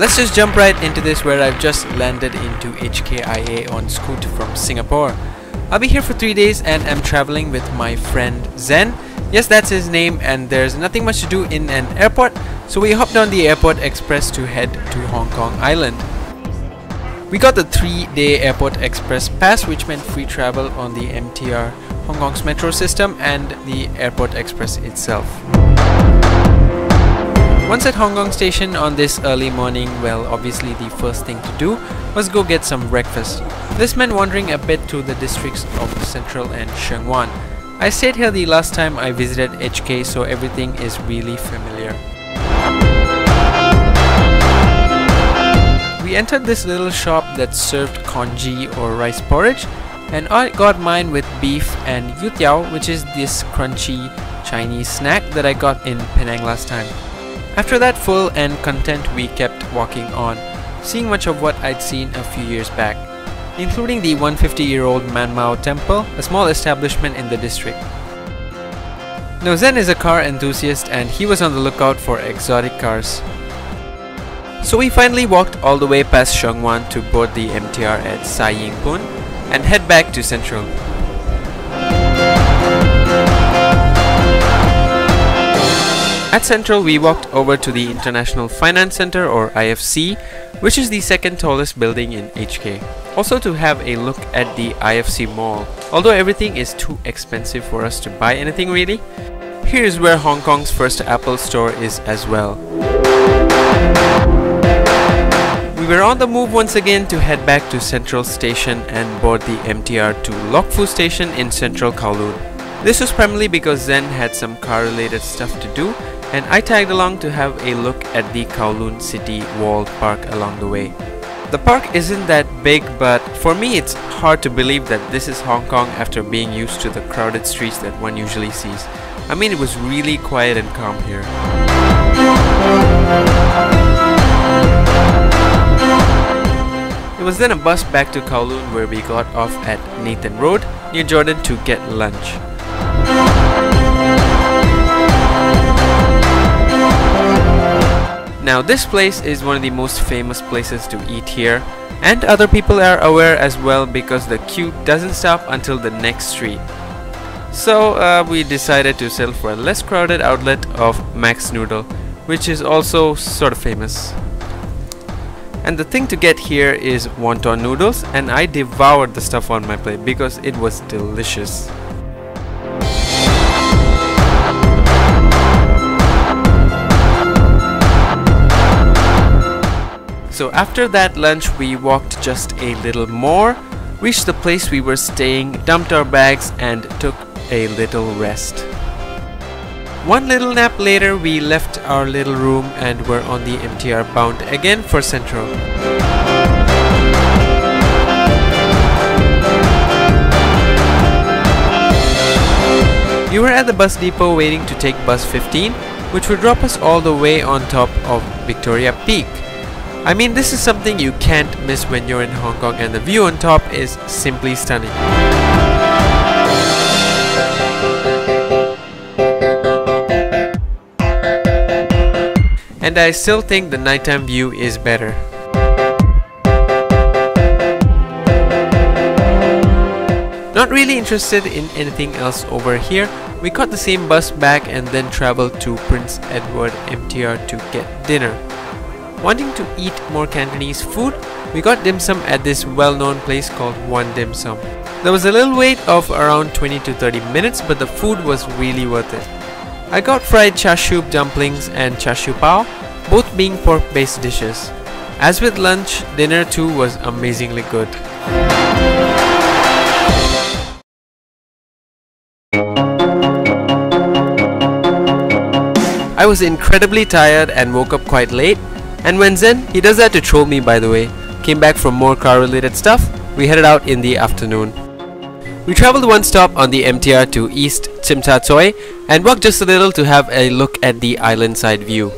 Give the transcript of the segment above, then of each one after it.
let's just jump right into this, where I've just landed into HKIA on scoot from Singapore. I'll be here for 3 days and I'm traveling with my friend Zen. Yes, that's his name, and there's nothing much to do in an airport, so we hopped on the Airport Express to head to Hong Kong Island. We got the 3-day Airport Express pass, which meant free travel on the MTR Hong Kong's metro system and the Airport Express itself. Once at Hong Kong Station on this early morning, well, obviously the first thing to do was go get some breakfast. This meant wandering a bit through the districts of Central and Sheung Wan. I stayed here the last time I visited HK, so everything is really familiar. We entered this little shop that served congee or rice porridge, and I got mine with beef and youtiao, which is this crunchy Chinese snack that I got in Penang last time. After that full and content, we kept walking on, seeing much of what I'd seen a few years back, including the 150-year-old Man Mao Temple, a small establishment in the district. Now, Zen is a car enthusiast and he was on the lookout for exotic cars. So we finally walked all the way past Sheung Wan to board the MTR at Sai Ying Pun and head back to Central. At Central, we walked over to the International Finance Center, or IFC, which is the second tallest building in HK. Also to have a look at the IFC Mall. Although everything is too expensive for us to buy anything really, here is where Hong Kong's first Apple store is as well. We were on the move once again to head back to Central Station and board the MTR to Lok Fu Station in Central Kowloon. This was primarily because Zen had some car-related stuff to do, and I tagged along to have a look at the Kowloon City Walled Park along the way. The park isn't that big, but for me it's hard to believe that this is Hong Kong after being used to the crowded streets that one usually sees. I mean, it was really quiet and calm here. It was then a bus back to Kowloon, where we got off at Nathan Road near Jordan to get lunch. Now, this place is one of the most famous places to eat here, and other people are aware as well because the queue doesn't stop until the next street. So we decided to settle for a less crowded outlet of Max Noodle, which is also sort of famous. And the thing to get here is wonton noodles, and I devoured the stuff on my plate because it was delicious. So after that lunch, we walked just a little more, reached the place we were staying, dumped our bags and took a little rest. One little nap later, we left our little room and were on the MTR bound again for Central. We were at the bus depot waiting to take bus 15, which would drop us all the way on top of Victoria Peak. I mean, this is something you can't miss when you're in Hong Kong, and the view on top is simply stunning. And I still think the nighttime view is better. Not really interested in anything else over here. We caught the same bus back and then traveled to Prince Edward MTR to get dinner. Wanting to eat more Cantonese food, we got dim sum at this well-known place called One Dim Sum. There was a little wait of around 20 to 30 minutes, but the food was really worth it. I got fried char siu dumplings and char siu pao, both being pork-based dishes. As with lunch, dinner too was amazingly good. I was incredibly tired and woke up quite late. And when Zen, he does that to troll me by the way, came back from more car related stuff, we headed out in the afternoon. We traveled one stop on the MTR to East Tsim Sha Tsui and walked just a little to have a look at the island side view.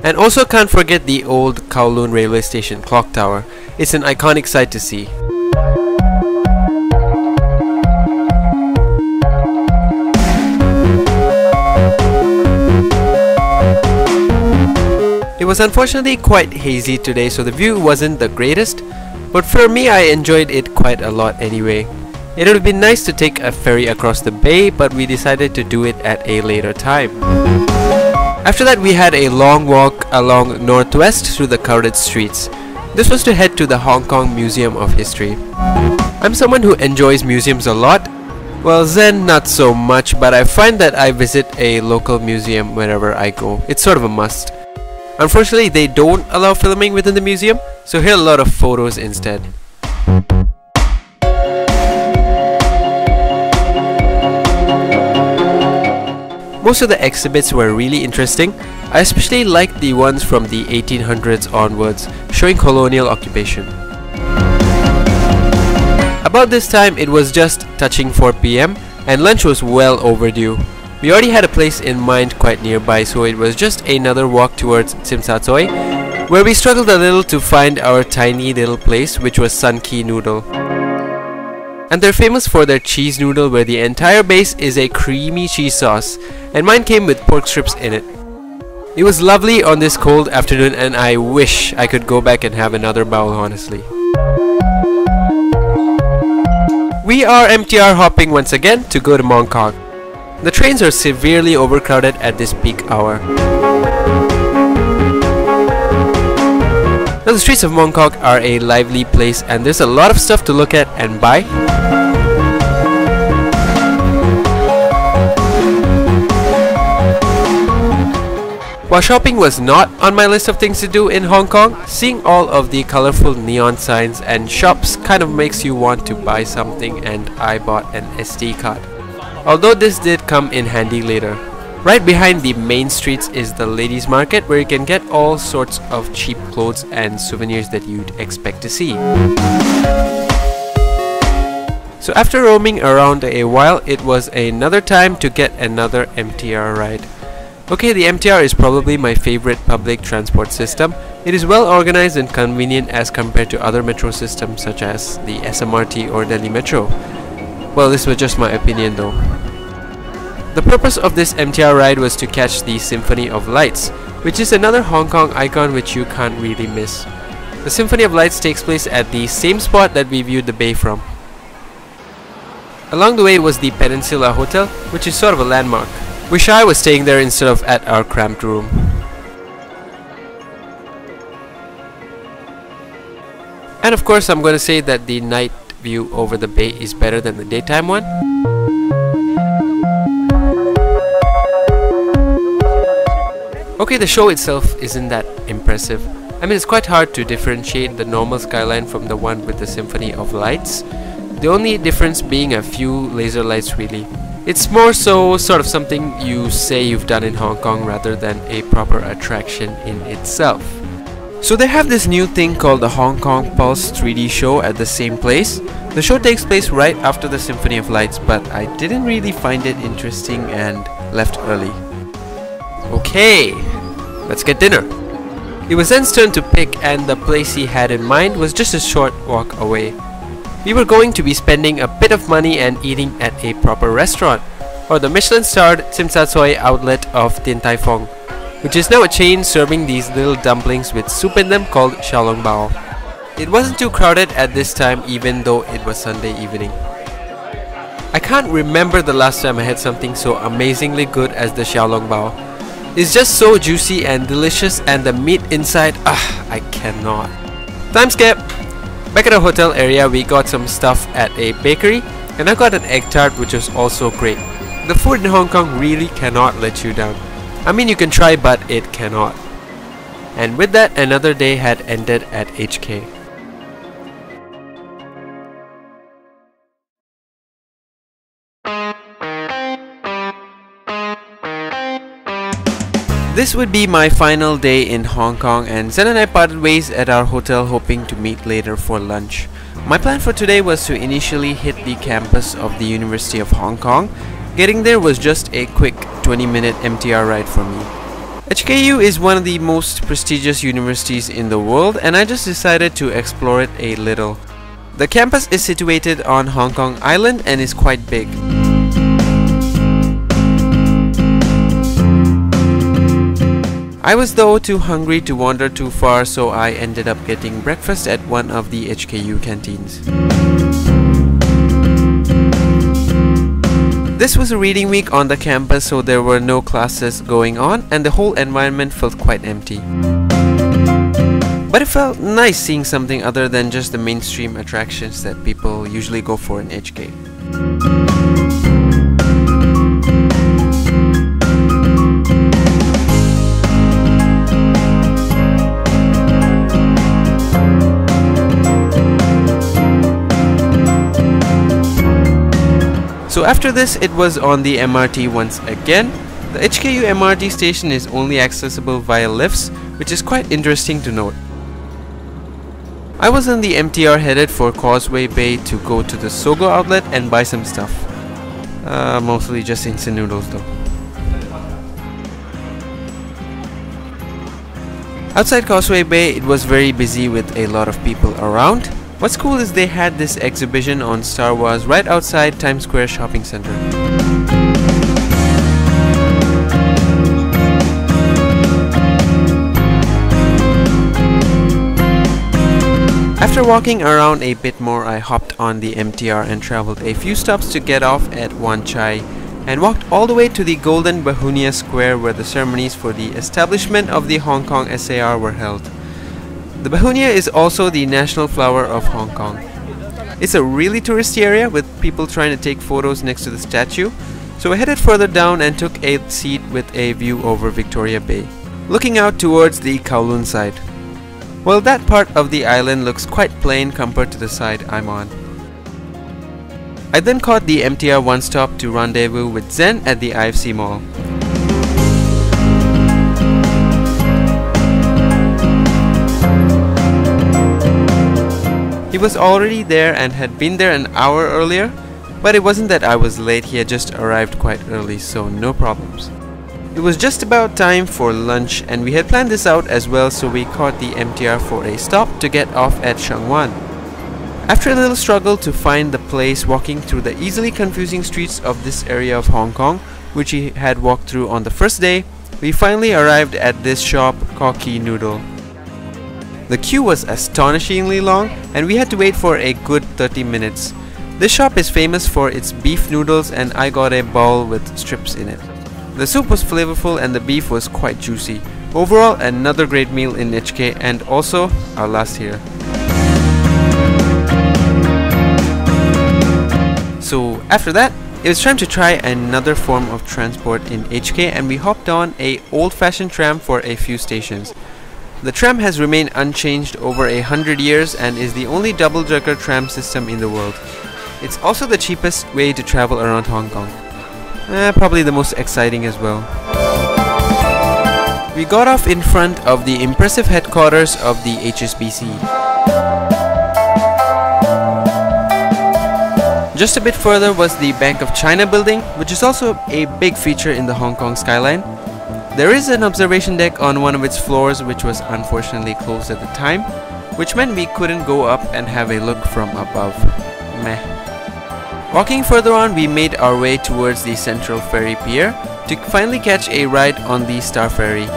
And also can't forget the old Kowloon railway station clock tower. It's an iconic sight to see. It was unfortunately quite hazy today, so the view wasn't the greatest, but for me I enjoyed it quite a lot anyway. It would have been nice to take a ferry across the bay, but we decided to do it at a later time. After that, we had a long walk along northwest through the crowded streets. This was to head to the Hong Kong Museum of History. I'm someone who enjoys museums a lot. Well, Zen not so much, but I find that I visit a local museum wherever I go. It's sort of a must. Unfortunately, they don't allow filming within the museum, so here are a lot of photos instead. Most of the exhibits were really interesting. I especially liked the ones from the 1800s onwards, showing colonial occupation. About this time, it was just touching 4 PM and lunch was well overdue. We already had a place in mind quite nearby, so it was just another walk towards Tsim Sha Tsui, where we struggled a little to find our tiny little place, which was Sun Ki Noodle. And they're famous for their cheese noodle, where the entire base is a creamy cheese sauce, and mine came with pork strips in it. It was lovely on this cold afternoon, and I wish I could go back and have another bowl, honestly. We are MTR hopping once again to go to Mongkok. The trains are severely overcrowded at this peak hour. Now, the streets of Mongkok are a lively place, and there's a lot of stuff to look at and buy. While shopping was not on my list of things to do in Hong Kong, seeing all of the colorful neon signs and shops kind of makes you want to buy something, and I bought an SD card. Although this did come in handy later. Right behind the main streets is the ladies' market, where you can get all sorts of cheap clothes and souvenirs that you'd expect to see. So after roaming around a while, it was another time to get another MTR ride. Okay, the MTR is probably my favorite public transport system. It is well organized and convenient as compared to other metro systems such as the SMRT or Delhi Metro. Well, this was just my opinion though. The purpose of this MTR ride was to catch the Symphony of Lights, which is another Hong Kong icon which you can't really miss. The Symphony of Lights takes place at the same spot that we viewed the bay from. Along the way was the Peninsula Hotel, which is sort of a landmark. Wish I was staying there instead of at our cramped room. And of course, I'm going to say that the night view over the bay is better than the daytime one. Okay, the show itself isn't that impressive. I mean, it's quite hard to differentiate the normal skyline from the one with the Symphony of Lights. The only difference being a few laser lights really. It's more so sort of something you say you've done in Hong Kong rather than a proper attraction in itself. So they have this new thing called the Hong Kong Pulse 3D show at the same place. The show takes place right after the Symphony of Lights, but I didn't really find it interesting and left early. Okay, let's get dinner. It was Zen's turn to pick, and the place he had in mind was just a short walk away. We were going to be spending a bit of money and eating at a proper restaurant, or the Michelin-starred Tsim Sha Tsui outlet of Din Tai Fung, which is now a chain serving these little dumplings with soup in them called xiaolong bao. It wasn't too crowded at this time, even though it was Sunday evening. I can't remember the last time I had something so amazingly good as the xiaolong bao. It's just so juicy and delicious, and the meat inside, I cannot. Time skip! Back at our hotel area, we got some stuff at a bakery, and I got an egg tart which was also great. The food in Hong Kong really cannot let you down. I mean, you can try, but it cannot. And with that, another day had ended at HK. This would be my final day in Hong Kong, and Zen and I parted ways at our hotel, hoping to meet later for lunch. My plan for today was to initially hit the campus of the University of Hong Kong. Getting there was just a quick 20-minute MTR ride for me. HKU is one of the most prestigious universities in the world, and I just decided to explore it a little. The campus is situated on Hong Kong Island and is quite big. I was though too hungry to wander too far, so I ended up getting breakfast at one of the HKU canteens. This was a reading week on the campus, so there were no classes going on and the whole environment felt quite empty. But it felt nice seeing something other than just the mainstream attractions that people usually go for in HK. So after this, it was on the MRT once again. The HKU MRT station is only accessible via lifts, which is quite interesting to note. I was on the MTR headed for Causeway Bay to go to the Sogo outlet and buy some stuff. Mostly just instant noodles though. Outside Causeway Bay, it was very busy with a lot of people around. What's cool is they had this exhibition on Star Wars right outside Times Square shopping center. After walking around a bit more, I hopped on the MTR and traveled a few stops to get off at Wan Chai and walked all the way to the Golden Behunia Square where the ceremonies for the establishment of the Hong Kong SAR were held. The behunia is also the national flower of Hong Kong. It's a really touristy area with people trying to take photos next to the statue, so I headed further down and took a seat with a view over Victoria Bay, looking out towards the Kowloon side. Well, that part of the island looks quite plain compared to the side I'm on. I then caught the MTR one stop to rendezvous with Zen at the IFC Mall. He was already there and had been there an hour earlier, but it wasn't that I was late, he had just arrived quite early, so no problems. It was just about time for lunch and we had planned this out as well, so we caught the MTR for a stop to get off at Shangwan. After a little struggle to find the place, walking through the easily confusing streets of this area of Hong Kong, which he had walked through on the first day, we finally arrived at this shop, Cocky Noodle. The queue was astonishingly long and we had to wait for a good 30 minutes. This shop is famous for its beef noodles and I got a bowl with strips in it. The soup was flavorful and the beef was quite juicy. Overall, another great meal in HK and also our last here. So after that, it was time to try another form of transport in HK and we hopped on a old-fashioned tram for a few stations. The tram has remained unchanged over 100 years and is the only double-decker tram system in the world. It's also the cheapest way to travel around Hong Kong. Probably the most exciting as well. We got off in front of the impressive headquarters of the HSBC. Just a bit further was the Bank of China building, which is also a big feature in the Hong Kong skyline. There is an observation deck on one of its floors which was unfortunately closed at the time, which meant we couldn't go up and have a look from above. Meh. Walking further on, we made our way towards the Central Ferry Pier to finally catch a ride on the Star Ferry.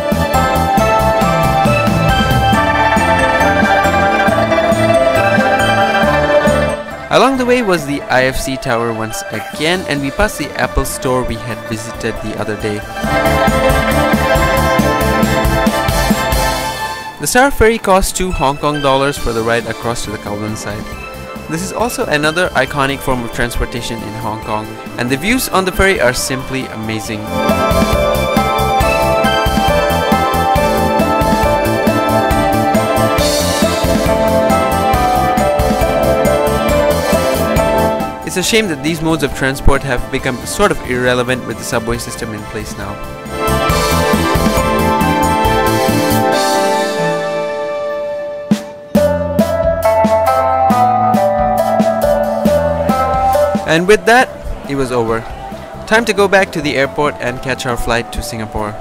Along the way was the IFC Tower once again, and we passed the Apple store we had visited the other day. The Star Ferry cost 2 Hong Kong dollars for the ride across to the Kowloon side. This is also another iconic form of transportation in Hong Kong, and the views on the ferry are simply amazing. It's a shame that these modes of transport have become sort of irrelevant with the subway system in place now. And with that, it was over. Time to go back to the airport and catch our flight to Singapore.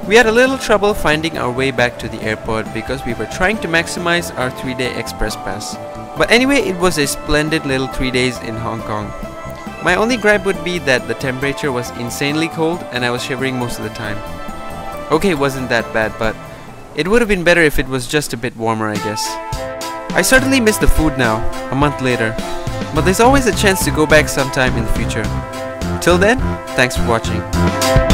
We had a little trouble finding our way back to the airport because we were trying to maximize our 3-day express pass. But anyway, it was a splendid little 3 days in Hong Kong. My only gripe would be that the temperature was insanely cold and I was shivering most of the time. Okay, it wasn't that bad, but it would have been better if it was just a bit warmer, I guess. I certainly miss the food now, a month later, but there's always a chance to go back sometime in the future. Till then, thanks for watching.